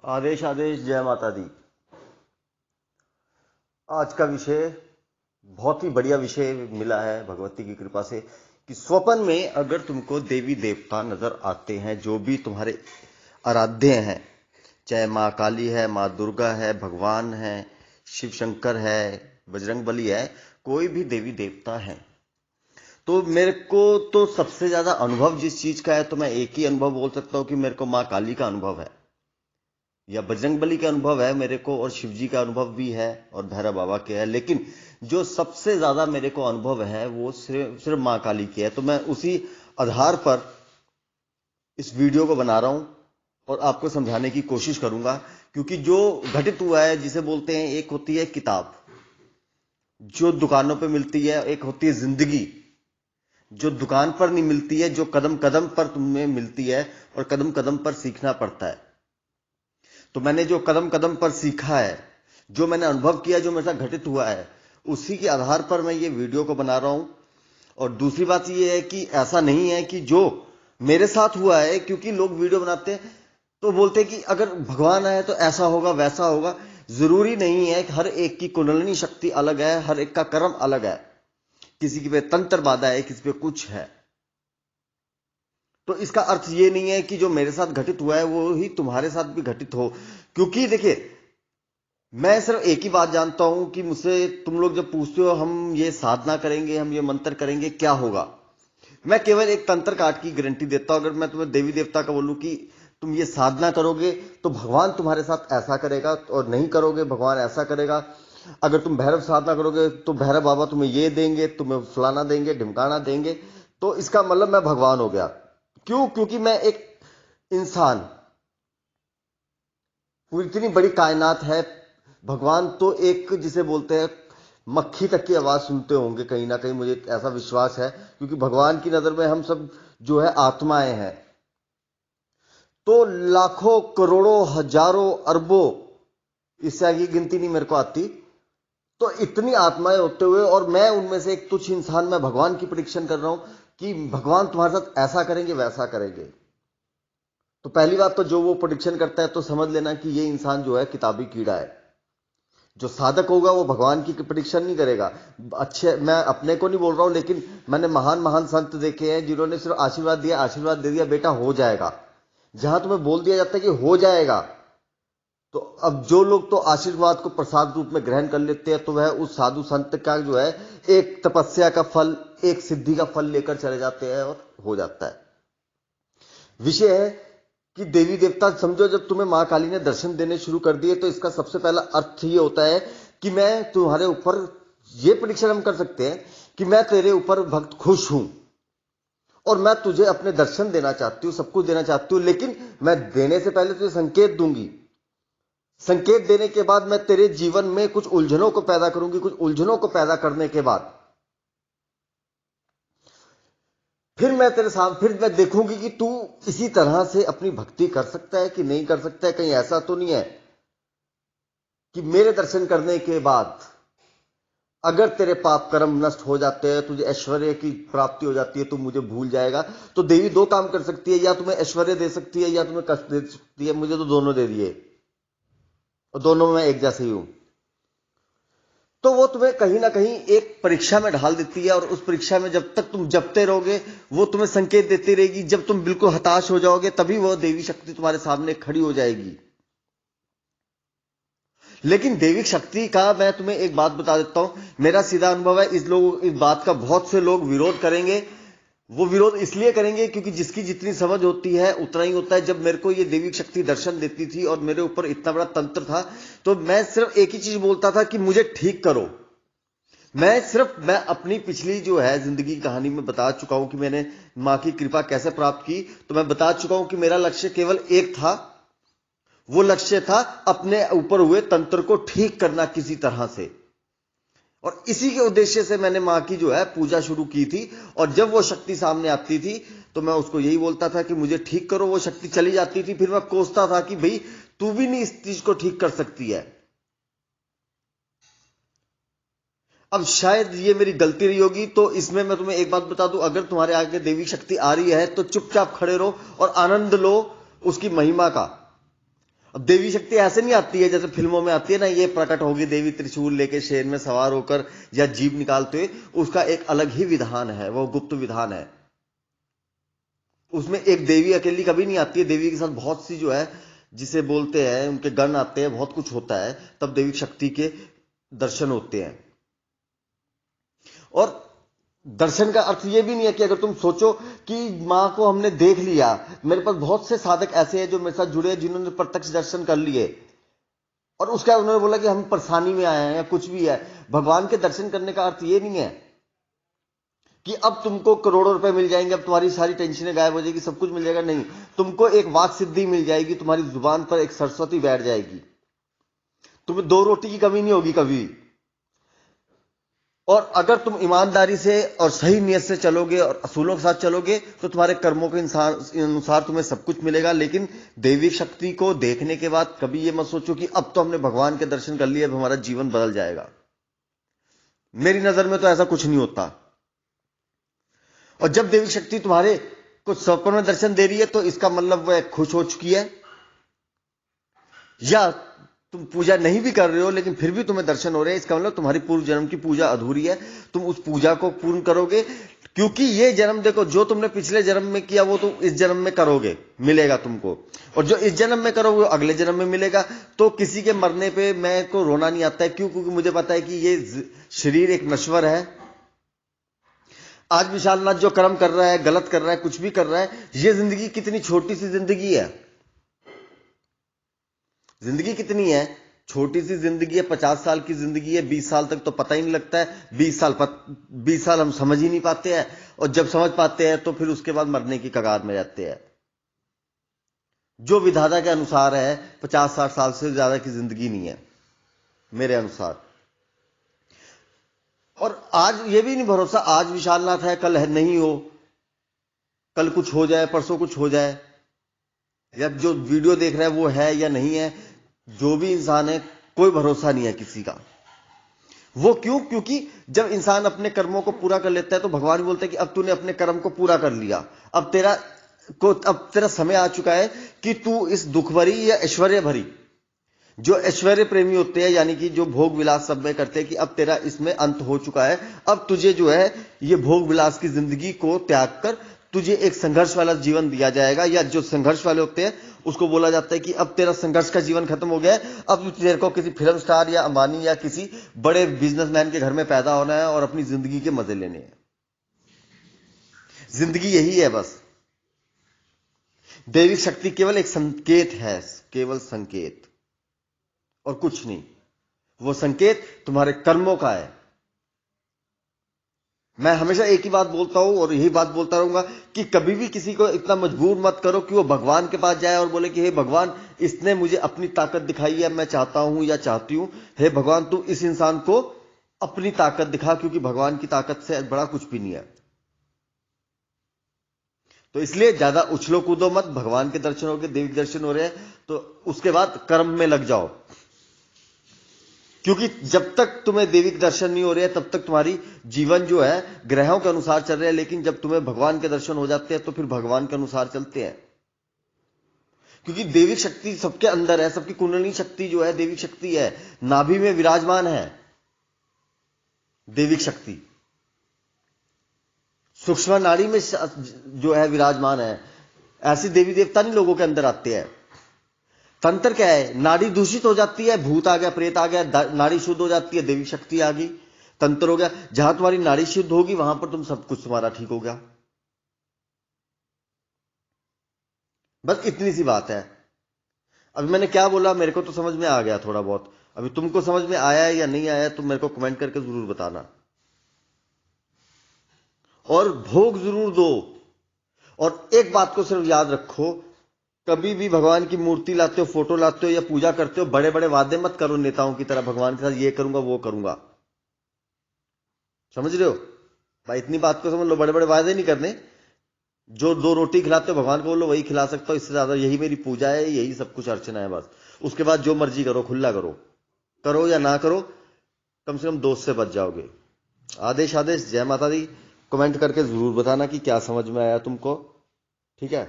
आदेश आदेश जय माता दी। आज का विषय बहुत ही बढ़िया विषय मिला है भगवती की कृपा से कि स्वप्न में अगर तुमको देवी देवता नजर आते हैं, जो भी तुम्हारे आराध्य हैं, चाहे माँ काली है, माँ दुर्गा है, भगवान है, शिव शंकर है, बजरंग बली है, कोई भी देवी देवता है, तो मेरे को तो सबसे ज्यादा अनुभव जिस चीज का है, तो मैं एक ही अनुभव बोल सकता हूँ कि मेरे को माँ काली का अनुभव है या बजरंगबली का अनुभव है मेरे को, और शिव जी का अनुभव भी है और भैरव बाबा के है। लेकिन जो सबसे ज्यादा मेरे को अनुभव है वो सिर्फ सिर्फ मां काली की है। तो मैं उसी आधार पर इस वीडियो को बना रहा हूं और आपको समझाने की कोशिश करूंगा, क्योंकि जो घटित हुआ है, जिसे बोलते हैं, एक होती है किताब जो दुकानों पे मिलती है, एक होती है जिंदगी जो दुकान पर नहीं मिलती है, जो कदम कदम पर तुम्हें मिलती है और कदम कदम पर सीखना पड़ता है। तो मैंने जो कदम कदम पर सीखा है, जो मैंने अनुभव किया, जो मेरे साथ घटित हुआ है, उसी के आधार पर मैं ये वीडियो को बना रहा हूं। और दूसरी बात ये है कि ऐसा नहीं है कि जो मेरे साथ हुआ है, क्योंकि लोग वीडियो बनाते हैं तो बोलते हैं कि अगर भगवान है तो ऐसा होगा वैसा होगा। जरूरी नहीं है कि हर एक की कुंडलिनी शक्ति अलग है, हर एक का कर्म अलग है, किसी की पे तंत्र बाधा है, किसी पे कुछ है। तो इसका अर्थ ये नहीं है कि जो मेरे साथ घटित हुआ है वो ही तुम्हारे साथ भी घटित हो। क्योंकि देखिए, मैं सिर्फ एक ही बात जानता हूं कि मुझसे तुम लोग जब पूछते हो हम ये साधना करेंगे, हम ये मंत्र करेंगे, क्या होगा, मैं केवल एक तंत्र काट की गारंटी देता हूं। अगर मैं तुम्हें देवी देवता का बोलूं कि तुम ये साधना करोगे तो भगवान तुम्हारे साथ ऐसा करेगा, और नहीं करोगे भगवान ऐसा करेगा। अगर तुम भैरव साधना करोगे तो भैरव बाबा तुम्हें ये देंगे, तुम्हें फलाना देंगे, ढिमकाना देंगे। तो इसका मतलब मैं भगवान हो गया। क्यों? क्योंकि मैं एक इंसान, पूरी इतनी बड़ी कायनात है, भगवान तो एक, जिसे बोलते हैं, मक्खी तक की आवाज सुनते होंगे कहीं ना कहीं, मुझे ऐसा विश्वास है, क्योंकि भगवान की नजर में हम सब जो है आत्माएं हैं। तो लाखों करोड़ों हजारों अरबों, इससे आगे गिनती नहीं मेरे को आती, तो इतनी आत्माएं होते हुए, और मैं उनमें से एक तुच्छ इंसान, मैं भगवान की प्रिडिक्शन कर रहा हूं कि भगवान तुम्हारे साथ ऐसा करेंगे वैसा करेंगे। तो पहली बात तो जो वो प्रोडिक्शन करता है, तो समझ लेना कि ये इंसान जो है किताबी कीड़ा है। जो साधक होगा वो भगवान की प्रिडिक्शन नहीं करेगा। अच्छे, मैं अपने को नहीं बोल रहा हूं, लेकिन मैंने महान महान संत देखे हैं जिन्होंने सिर्फ आशीर्वाद दिया, आशीर्वाद दे दिया, बेटा हो जाएगा। जहां तुम्हें बोल दिया जाता है कि हो जाएगा, तो अब जो लोग तो आशीर्वाद को प्रसाद रूप में ग्रहण कर लेते हैं, तो वह उस साधु संत का जो है एक तपस्या का फल, एक सिद्धि का फल लेकर चले जाते हैं और हो जाता है। विषय है कि देवी देवता, समझो, जब तुम्हें मां काली ने दर्शन देने शुरू कर दिए, तो इसका सबसे पहला अर्थ ये होता है कि मैं तुम्हारे ऊपर, ये परीक्षण हम कर सकते हैं कि मैं तेरे ऊपर भक्त खुश हूं और मैं तुझे अपने दर्शन देना चाहती हूं, सब कुछ देना चाहती हूं, लेकिन मैं देने से पहले तुझे संकेत दूंगी। संकेत देने के बाद मैं तेरे जीवन में कुछ उलझनों को पैदा करूंगी। कुछ उलझनों को पैदा करने के बाद फिर मैं तेरे सामने, फिर मैं देखूंगी कि तू इसी तरह से अपनी भक्ति कर सकता है कि नहीं कर सकता है। कहीं ऐसा तो नहीं है कि मेरे दर्शन करने के बाद अगर तेरे पाप कर्म नष्ट हो जाते हैं, तुझे ऐश्वर्य की प्राप्ति हो जाती है, तू मुझे भूल जाएगा। तो देवी दो काम कर सकती है, या तुम्हें ऐश्वर्य दे सकती है या तुम्हें कष्ट दे सकती है। मुझे तो दोनों दे दिए, और दोनों में मैं एक जैसे ही हूं। तो वो तुम्हें कहीं ना कहीं एक परीक्षा में ढाल देती है, और उस परीक्षा में जब तक तुम जपते रहोगे, वो तुम्हें संकेत देती रहेगी। जब तुम बिल्कुल हताश हो जाओगे, तभी वो देवी शक्ति तुम्हारे सामने खड़ी हो जाएगी। लेकिन देवी शक्ति का मैं तुम्हें एक बात बता देता हूं, मेरा सीधा अनुभव है। इस बात का बहुत से लोग विरोध करेंगे। वो विरोध इसलिए करेंगे क्योंकि जिसकी जितनी समझ होती है उतना ही होता है। जब मेरे को ये देवी शक्ति दर्शन देती थी और मेरे ऊपर इतना बड़ा तंत्र था, तो मैं सिर्फ एक ही चीज बोलता था कि मुझे ठीक करो। मैं अपनी पिछली जो है जिंदगी की कहानी में बता चुका हूं कि मैंने मां की कृपा कैसे प्राप्त की। तो मैं बता चुका हूं कि मेरा लक्ष्य केवल एक था। वो लक्ष्य था अपने ऊपर हुए तंत्र को ठीक करना किसी तरह से, और इसी के उद्देश्य से मैंने मां की जो है पूजा शुरू की थी। और जब वो शक्ति सामने आती थी तो मैं उसको यही बोलता था कि मुझे ठीक करो। वो शक्ति चली जाती थी, फिर मैं कोसता था कि भाई तू भी नहीं इस चीज को ठीक कर सकती है। अब शायद ये मेरी गलती रही होगी, तो इसमें मैं तुम्हें एक बात बता दूं, अगर तुम्हारे आगे देवी शक्ति आ रही है तो चुपचाप खड़े रहो और आनंद लो उसकी महिमा का। अब देवी शक्ति ऐसे नहीं आती है जैसे फिल्मों में आती है ना, ये प्रकट होगी देवी त्रिशूल लेके शेर में सवार होकर या जीभ निकालते हुए। उसका एक अलग ही विधान है, वो गुप्त विधान है। उसमें एक देवी अकेली कभी नहीं आती है, देवी के साथ बहुत सी जो है जिसे बोलते हैं उनके गण आते हैं, बहुत कुछ होता है, तब देवी शक्ति के दर्शन होते हैं। और दर्शन का अर्थ यह भी नहीं है कि अगर तुम सोचो कि मां को हमने देख लिया, मेरे पास बहुत से साधक ऐसे हैं जो मेरे साथ जुड़े हैं जिन्होंने प्रत्यक्ष दर्शन कर लिए और उसके बाद उन्होंने बोला कि हम परेशानी में आए हैं या कुछ भी है। भगवान के दर्शन करने का अर्थ यह नहीं है कि अब तुमको करोड़ों रुपए मिल जाएंगे, अब तुम्हारी सारी टेंशनें गायब हो जाएगी, सब कुछ मिल जाएगा। नहीं, तुमको एक वाक सिद्धि मिल जाएगी, तुम्हारी जुबान पर एक सरस्वती बैठ जाएगी, तुम्हें 2 रोटी की कमी नहीं होगी कभी। और अगर तुम ईमानदारी से और सही नीयत से चलोगे और असूलों के साथ चलोगे तो तुम्हारे कर्मों के अनुसार तुम्हें सब कुछ मिलेगा। लेकिन दैविक शक्ति को देखने के बाद कभी यह मत सोचो कि अब तो हमने भगवान के दर्शन कर लिए, अब हमारा जीवन बदल जाएगा। मेरी नजर में तो ऐसा कुछ नहीं होता। और जब दैविक शक्ति तुम्हारे कुछ स्वप्न में दर्शन दे रही है तो इसका मतलब वह खुश हो चुकी है, या तुम पूजा नहीं भी कर रहे हो लेकिन फिर भी तुम्हें दर्शन हो रहे हैं, इसका मतलब तुम्हारी पूर्व जन्म की पूजा अधूरी है, तुम उस पूजा को पूर्ण करोगे। क्योंकि ये जन्म देखो, जो तुमने पिछले जन्म में किया वो तुम इस जन्म में करोगे, मिलेगा तुमको, और जो इस जन्म में करोगे वो अगले जन्म में मिलेगा। तो किसी के मरने पे मैं को रोना नहीं आता है। क्यों? क्योंकि मुझे पता है कि ये शरीर एक नश्वर है। आज विशालनाथ जो कर्म कर रहा है, गलत कर रहा है, कुछ भी कर रहा है, ये जिंदगी कितनी छोटी सी जिंदगी है। जिंदगी कितनी है, छोटी सी जिंदगी है। 50 साल की जिंदगी है, 20 साल तक तो पता ही नहीं लगता है। 20 साल हम समझ ही नहीं पाते हैं, और जब समझ पाते हैं तो फिर उसके बाद मरने की कगार में जाते हैं। जो विधाता के अनुसार है 50-60 साल से ज्यादा की जिंदगी नहीं है मेरे अनुसार। और आज ये भी नहीं भरोसा, आज विशालनाथ है कल है नहीं हो, कल कुछ हो जाए, परसों कुछ हो जाए, या जो वीडियो देख रहा है वो है या नहीं है। जो भी इंसान है, कोई भरोसा नहीं है किसी का। वो क्यों? क्योंकि जब इंसान अपने कर्मों को पूरा कर लेता है तो भगवान बोलते हैं कि अब तूने अपने कर्म को पूरा कर लिया, अब तेरा समय आ चुका है कि तू इस दुख भरी या ऐश्वर्य भरी, जो ऐश्वर्य प्रेमी होते हैं यानी कि जो भोग विलास सब में करते हैं, कि अब तेरा इसमें अंत हो चुका है, अब तुझे जो है ये भोग विलास की जिंदगी को त्याग कर तुझे एक संघर्ष वाला जीवन दिया जाएगा। या जो संघर्ष वाले होते हैं उसको बोला जाता है कि अब तेरा संघर्ष का जीवन खत्म हो गया है, अब तेरे को किसी फिल्म स्टार या अंबानी या किसी बड़े बिजनेसमैन के घर में पैदा होना है और अपनी जिंदगी के मजे लेने हैं। जिंदगी यही है बस। दैविक शक्ति केवल एक संकेत है, केवल संकेत और कुछ नहीं। वो संकेत तुम्हारे कर्मों का है। मैं हमेशा एक ही बात बोलता हूं और यही बात बोलता रहूंगा कि कभी भी किसी को इतना मजबूर मत करो कि वो भगवान के पास जाए और बोले कि हे भगवान, इसने मुझे अपनी ताकत दिखाई है, मैं चाहता हूं या चाहती हूं, हे भगवान तू इस इंसान को अपनी ताकत दिखा, क्योंकि भगवान की ताकत से बड़ा कुछ भी नहीं है। तो इसलिए ज्यादा उछलो कूदो मत। भगवान के दर्शन हो गए, देवी दर्शन हो रहे हैं, तो उसके बाद कर्म में लग जाओ। क्योंकि जब तक तुम्हें देविक दर्शन नहीं हो रहे हैं तब तक तुम्हारी जीवन जो है ग्रहों के अनुसार चल रहे हैं, लेकिन जब तुम्हें भगवान के दर्शन हो जाते हैं तो फिर भगवान के अनुसार चलते हैं। क्योंकि देविक शक्ति सबके अंदर है, सबकी कुंडली शक्ति जो है देविक शक्ति है, नाभि में विराजमान है देविक शक्ति, सूक्ष्म नाड़ी में जो है विराजमान है। ऐसी देवी देवता नहीं लोगों के अंदर आते हैं। तंत्र क्या है? नाड़ी दूषित हो जाती है, भूत आ गया, प्रेत आ गया, नाड़ी शुद्ध हो जाती है, देवी शक्ति आ गई, तंत्र हो गया। जहां तुम्हारी नाड़ी शुद्ध होगी वहां पर तुम सब कुछ तुम्हारा ठीक हो गया। बस इतनी सी बात है। अभी मैंने क्या बोला मेरे को तो समझ में आ गया थोड़ा बहुत। अभी तुमको समझ में आया है या नहीं आया तुम मेरे को कमेंट करके जरूर बताना। और भोग जरूर दो। और एक बात को सिर्फ याद रखो, कभी भी भगवान की मूर्ति लाते हो, फोटो लाते हो या पूजा करते हो, बड़े बड़े वादे मत करो नेताओं की तरह, भगवान के साथ ये करूंगा वो करूंगा। समझ रहे हो भाई? इतनी बात को समझ लो, बड़े बड़े वादे नहीं करने। जो 2 रोटी खिलाते हो भगवान को बोलो वही खिला सकता हूं, इससे ज्यादा यही मेरी पूजा है, यही सब कुछ अर्चना है बस। उसके बाद जो मर्जी करो, खुला करो, करो या ना करो, कम से कम दोष से बच जाओगे। आदेश आदेश। जय माता दी। कमेंट करके जरूर बताना कि क्या समझ में आया तुमको। ठीक है।